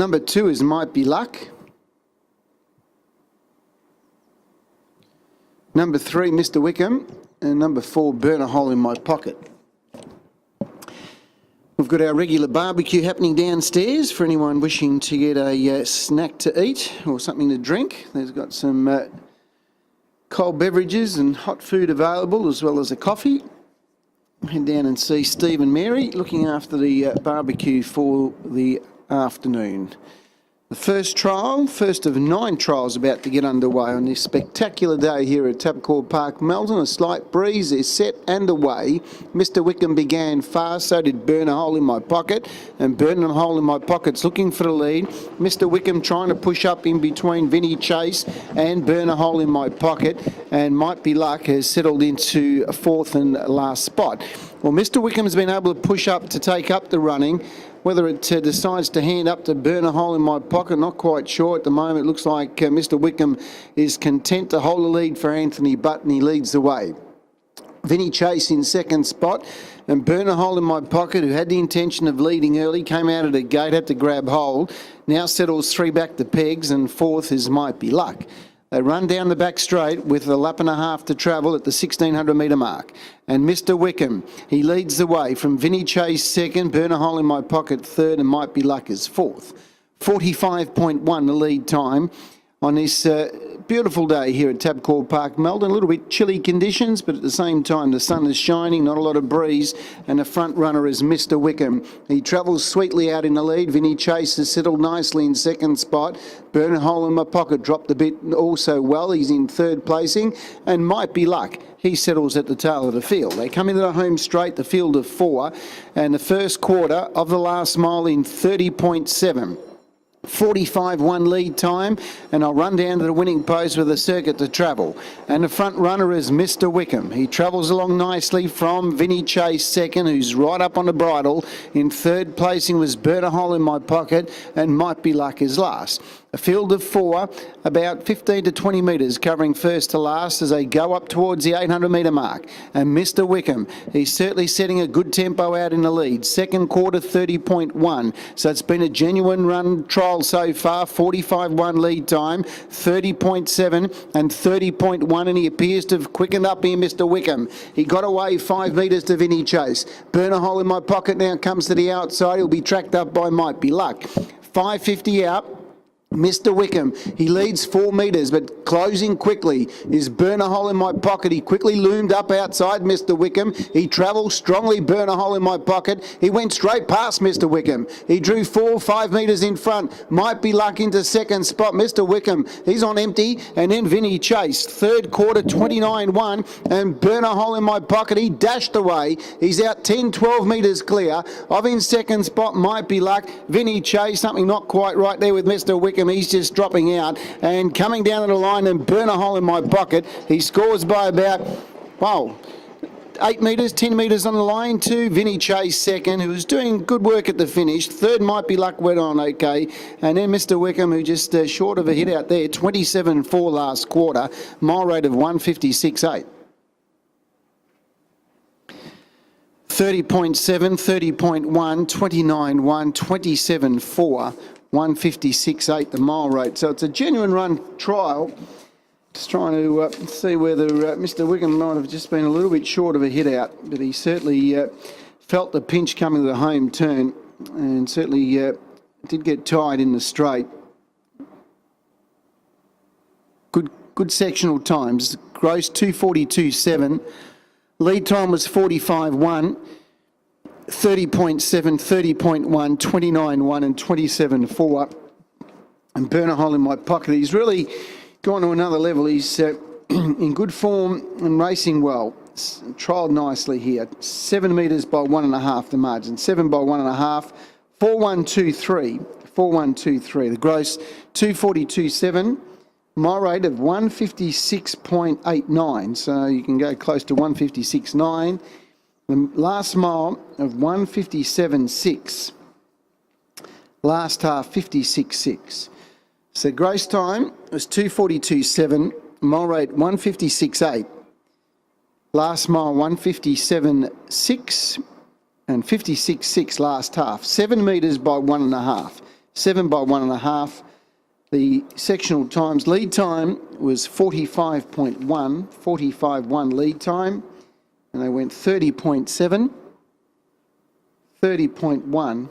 Number 2 is Might Be Luck. Number 3, Mr. Wickham. And number 4, Burn a Hole in My Pocket. We've got our regular barbecue happening downstairs for anyone wishing to get a snack to eat or something to drink. There's got some cold beverages and hot food available, as well as a coffee. Head down and see Steve and Mary looking after the barbecue for the afternoon. The first trial, first of 9 trials about to get underway on this spectacular day here at Tabcorp Park, Melton. A slight breeze is set and away. Mr. Wickham began fast, so did Burn a Hole in My Pocket, and Burn a Hole in My Pocket's looking for the lead. Mr. Wickham trying to push up in between Vinnie Chase and Burn a Hole in My Pocket, and Might Be Luck has settled into a 4th and last spot. Well, Mr. Wickham's been able to push up to take up the running. Whether it decides to hand up to Burn a Hole in My Pocket, not quite sure at the moment. It looks like Mr. Wickham is content to hold the lead for Anthony Butt, and he leads the way. Vinnie Chase in 2nd spot, and Burn a Hole in My Pocket, who had the intention of leading early, came out of the gate, had to grab hold, now settles 3 back to pegs, and 4th is Might Be Luck. They run down the back straight with a lap and a half to travel at the 1,600 metre mark. And Mr. Wickham, he leads the way from Vinnie Chase 2nd, Burn a Hole in My Pocket 3rd, and Might Be Luck is 4th. 45.1 the lead time on this beautiful day here at Tabcorp Park, Melton. A little bit chilly conditions, but at the same time the sun is shining, not a lot of breeze, and the front runner is Mr. Wickham. He travels sweetly out in the lead. Vinnie Chase has settled nicely in 2nd spot. Burn a Hole in My Pocket dropped a bit also well. He's in 3rd placing, and Might Be Luck, he settles at the tail of the field. They come into the home straight, the field of 4, and the first quarter of the last mile in 30.7. 45.1 lead time, and I'll run down to the winning post with a circuit to travel. And the front runner is Mr. Wickham. He travels along nicely from Vinnie Chase 2nd, who's right up on the bridle. In 3rd placing was Burn a Hole in My Pocket, and Might Be Luck is last. A field of 4, about 15 to 20 metres, covering first to last as they go up towards the 800 metre mark. And Mr. Wickham, he's certainly setting a good tempo out in the lead. 2nd quarter, 30.1. So it's been a genuine run trial so far. 45.1 lead time, 30.7 and 30.1, and he appears to have quickened up here, Mr. Wickham. He got away 5 metres to Vinnie Chase. Burn a Hole in My Pocket now comes to the outside. He'll be tracked up by Might Be Luck. 5.50 out. Mr. Wickham, he leads 4 metres, but closing quickly is Burn a Hole in My Pocket. He quickly loomed up outside Mr. Wickham. He travelled strongly, Burn a Hole in My Pocket. He went straight past Mr. Wickham. He drew 5 metres in front. Might Be Luck into 2nd spot. Mr. Wickham, he's on empty, and then Vinnie Chase. 3rd quarter, 29.1, and Burn a Hole in My Pocket. He dashed away. He's out 10, 12 metres clear. Of in 2nd spot, Might Be Luck. Vinnie Chase, something not quite right there with Mr. Wickham. He's just dropping out and coming down the line, and Burn a Hole in My Pocket. He scores by about, 8 metres, 10 metres on the line to Vinnie Chase 2nd, who was doing good work at the finish. 3rd Might Be Luck went on okay. And then Mr. Wickham, who just short of a hit out there, 27.4 last quarter, mile rate of 156.8. 30.7, 30.1, 29.1, 27.4. 156.8 the mile rate. So it's a genuine run trial. Just trying to see whether Mr. Wickham might have just been a little bit short of a hit out, but he certainly felt the pinch coming to the home turn, and certainly did get tied in the straight. Good sectional times. Gross 2:42.7. Lead time was 45.1. 30.7, 30.1, 29.1 and 27.4. And Burn a Hole in My Pocket. He's really gone to another level. He's in good form and racing well. Trialled nicely here. 7 metres by 1.5 the margin. 7 by 1.5. 4.123. 4.123. The gross 2:42.7. Mile rate of 156.89. So you can go close to 156.9. The last mile of 157.6. Last half 56.6. So gross time was 2:42.7. Mile rate 156.8. Last mile 157.6 and 56.6 last half. 7 metres by 1.5. 7 by 1.5. The sectional times lead time was 45.1, 45.1 lead time, and they went 30.7, 30.1,